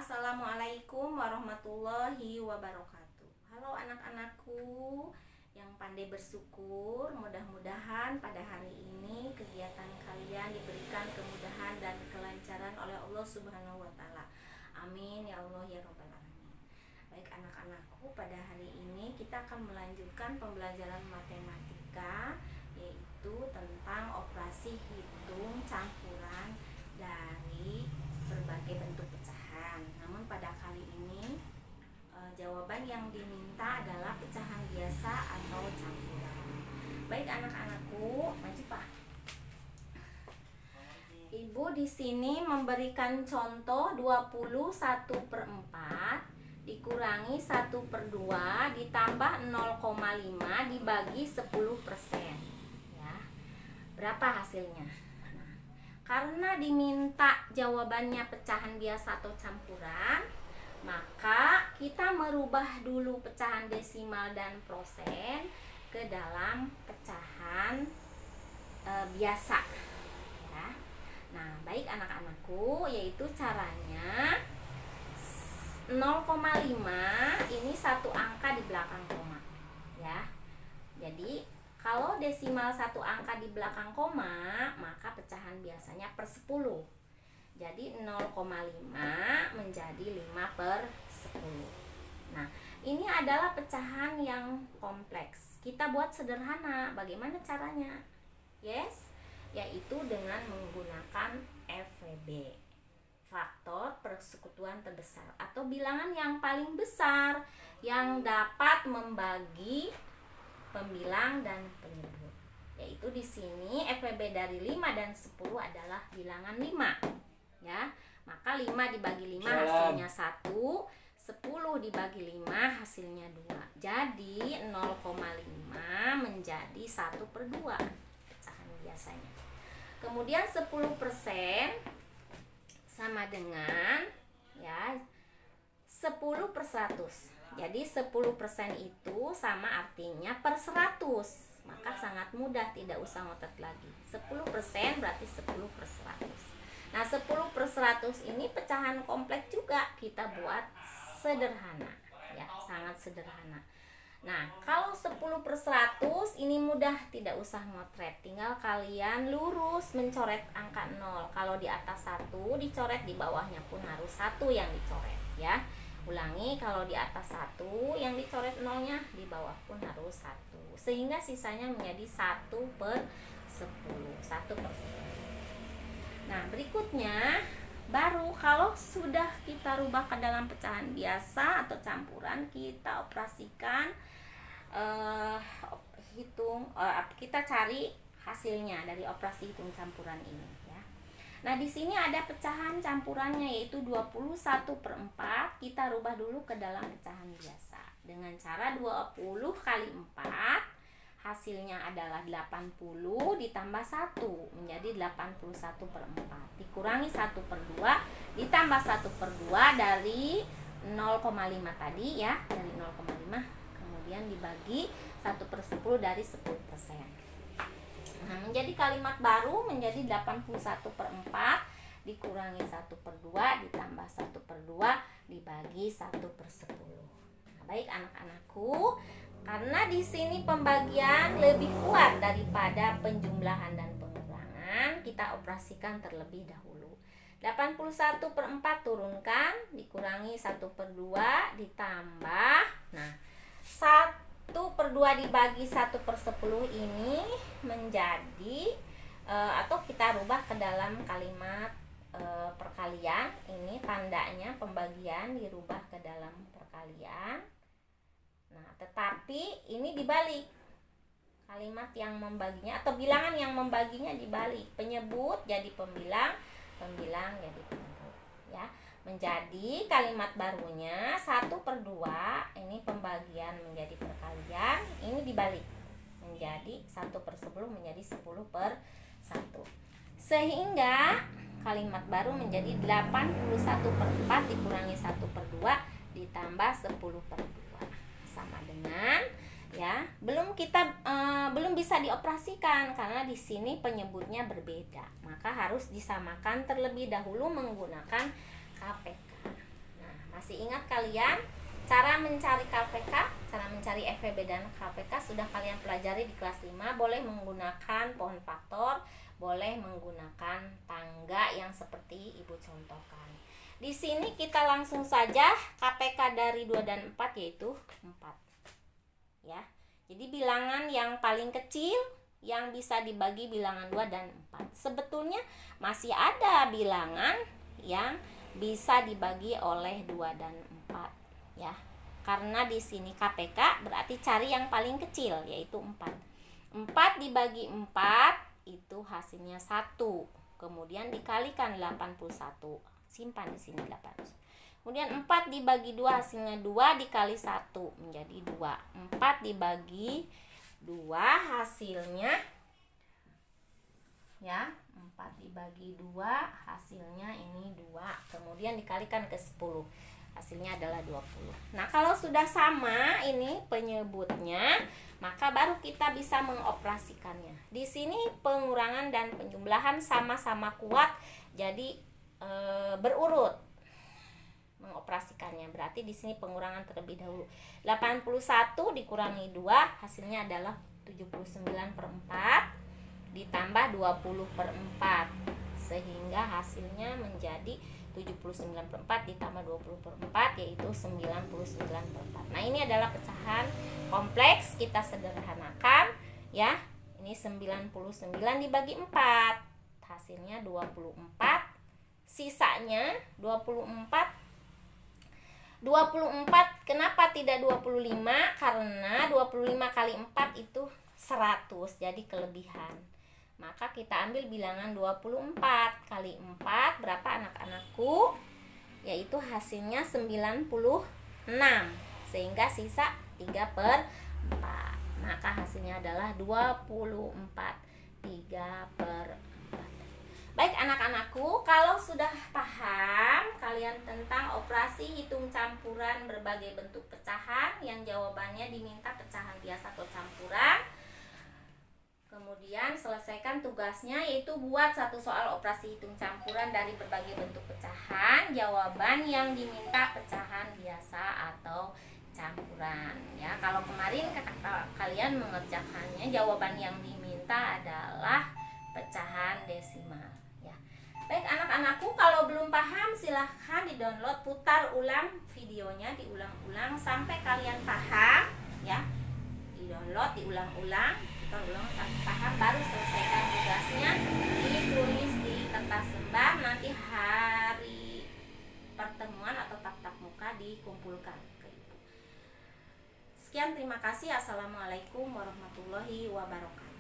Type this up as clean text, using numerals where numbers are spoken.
Assalamualaikum warahmatullahi wabarakatuh. Halo anak-anakku yang pandai bersyukur. Mudah-mudahan pada hari ini kegiatan kalian diberikan kemudahan dan kelancaran oleh Allah Subhanahu wa taala. Amin ya Allah ya rabbal alamin. Baik anak-anakku, pada hari ini kita akan melanjutkan pembelajaran matematika, yaitu tentang operasi hitung campuran dari berbagai bentuk pecahan. Namun pada kali ini jawaban yang diminta adalah pecahan biasa atau campuran. Baik anak-anakku, maju Pak. Ibu di sini memberikan contoh 21/4 dikurangi 1/2 ditambah 0,5 dibagi 10%. Ya. Berapa hasilnya? Karena diminta jawabannya pecahan biasa atau campuran, maka kita merubah dulu pecahan desimal dan persen ke dalam pecahan biasa. Ya. Nah, baik anak-anakku, yaitu caranya 0,5 ini satu angka di belakang koma. Ya. Jadi kalau desimal satu angka di belakang koma, maka pecahan biasanya per 10. Jadi 0,5 menjadi 5/10. Nah, ini adalah pecahan yang kompleks. Kita buat sederhana. Bagaimana caranya? Yes, yaitu dengan menggunakan FWB, faktor persekutuan terbesar, atau bilangan yang paling besar yang dapat membagi pembilang dan penyebut. Yaitu di sini FWB dari 5 dan 10 adalah bilangan 5. Ya. Maka 5 dibagi 5 hasilnya 1, 10 dibagi 5 hasilnya 2. Jadi 0,5 menjadi 1/2 pecahan biasanya. Kemudian 10% sama dengan 10/100. Jadi 10% itu sama artinya per 100. Maka sangat mudah, tidak usah ngotot lagi. 10% berarti 10/100. Nah, 10/100 ini pecahan kompleks juga. Kita buat sederhana. Ya, sangat sederhana. Nah, kalau 10/100 ini mudah, tidak usah ngotret. Tinggal kalian lurus mencoret angka 0. Kalau di atas 1 dicoret, di bawahnya pun harus 1 yang dicoret, ya. Ulangi, kalau di atas 1 yang dicoret 0-nya, di bawah pun harus 1. Sehingga sisanya menjadi 1/10. 1/10. Nah, berikutnya baru kalau sudah kita rubah ke dalam pecahan biasa atau campuran, kita operasikan kita cari hasilnya dari operasi hitung campuran ini, ya. Nah, di sini ada pecahan campurannya, yaitu 21/4. Kita rubah dulu ke dalam pecahan biasa dengan cara 20 kali 4. Hasilnya adalah 80 ditambah 1 menjadi 81/4. Dikurangi 1/2 ditambah 1/2 dari 0,5 tadi, ya. Dari 0,5 kemudian dibagi 1/10 dari 10%. Nah, menjadi kalimat baru menjadi 81/4 dikurangi 1/2 ditambah 1/2 dibagi 1/10. Nah, baik anak-anakku, karena di sini pembagian lebih kuat daripada penjumlahan dan pengurangan, kita operasikan terlebih dahulu. 81/4 turunkan, dikurangi 1/2 ditambah, nah 1/2 dibagi 1/10 ini menjadi atau kita rubah ke dalam kalimat perkalian. Ini tandanya pembagian dirubah ke dalam perkalian. Nah, tetapi ini dibalik. Kalimat yang membaginya atau bilangan yang membaginya dibalik. Penyebut jadi pembilang, pembilang jadi penyebut, ya. Menjadi kalimat barunya 1/2, ini pembagian menjadi perkalian, ini dibalik menjadi 1/10 menjadi 10/1. Sehingga kalimat baru menjadi 81/4 dikurangi 1/2 ditambah 10/2 sama dengan, ya, belum bisa dioperasikan karena di sini penyebutnya berbeda. Maka harus disamakan terlebih dahulu menggunakan KPK. ingat kalian, cara mencari KPK, cara mencari FVB dan KPK sudah kalian pelajari di kelas 5. Boleh menggunakan pohon faktor, boleh menggunakan tangga yang seperti Ibu contohkan. Di sini kita langsung saja KPK dari 2 dan 4 yaitu 4. Ya. Jadi bilangan yang paling kecil yang bisa dibagi bilangan 2 dan 4. Sebetulnya masih ada bilangan yang bisa dibagi oleh 2 dan 4 ya. Karena di sini KPK berarti cari yang paling kecil yaitu 4. 4 dibagi 4 itu hasilnya 1. Kemudian dikalikan 81. Simpan di sini 800. Kemudian 4 dibagi 2 hasilnya 2 dikali 1 menjadi 2. 4 dibagi 2 hasilnya ya, 4 dibagi 2 hasilnya ini 2. Kemudian dikalikan ke 10. Hasilnya adalah 20. Nah, kalau sudah sama ini penyebutnya, maka baru kita bisa mengoperasikannya. Di sini pengurangan dan penjumlahan sama-sama kuat, jadi berurut mengoperasikannya. Berarti di sini pengurangan terlebih dahulu. 81 dikurangi 2 hasilnya adalah 79/4 ditambah 20/4 sehingga hasilnya menjadi 79/4 ditambah 20/4 yaitu 99/4. Nah, ini adalah pecahan kompleks, kita sederhanakan ya. Ini 99 dibagi 4 hasilnya 24. Sisanya 24. 24 kenapa tidak 25? Karena 25 kali 4 itu 100, jadi kelebihan. Maka kita ambil bilangan 24 kali 4 berapa anak-anakku? Yaitu hasilnya 96. Sehingga sisa 3/4. Maka hasilnya adalah 24. 3/4. Baik anak-anakku, kalau sudah paham kalian tentang operasi hitung campuran berbagai bentuk pecahan yang jawabannya diminta pecahan biasa atau campuran, kemudian selesaikan tugasnya yaitu buat satu soal operasi hitung campuran dari berbagai bentuk pecahan, jawaban yang diminta pecahan biasa atau campuran ya. Kalau kemarin kalian mengerjakannya, jawaban yang diminta adalah pecahan desimal ya. Baik anak-anakku, kalau belum paham silahkan di-download, putar ulang videonya, diulang-ulang sampai kalian paham ya. Di-download, diulang-ulang, putar ulang sampai paham, baru selesaikan tugasnya, ditulis di kertas lembar, nanti hari pertemuan atau tatap muka dikumpulkan ke Ibu. Sekian, terima kasih. Assalamualaikum warahmatullahi wabarakatuh.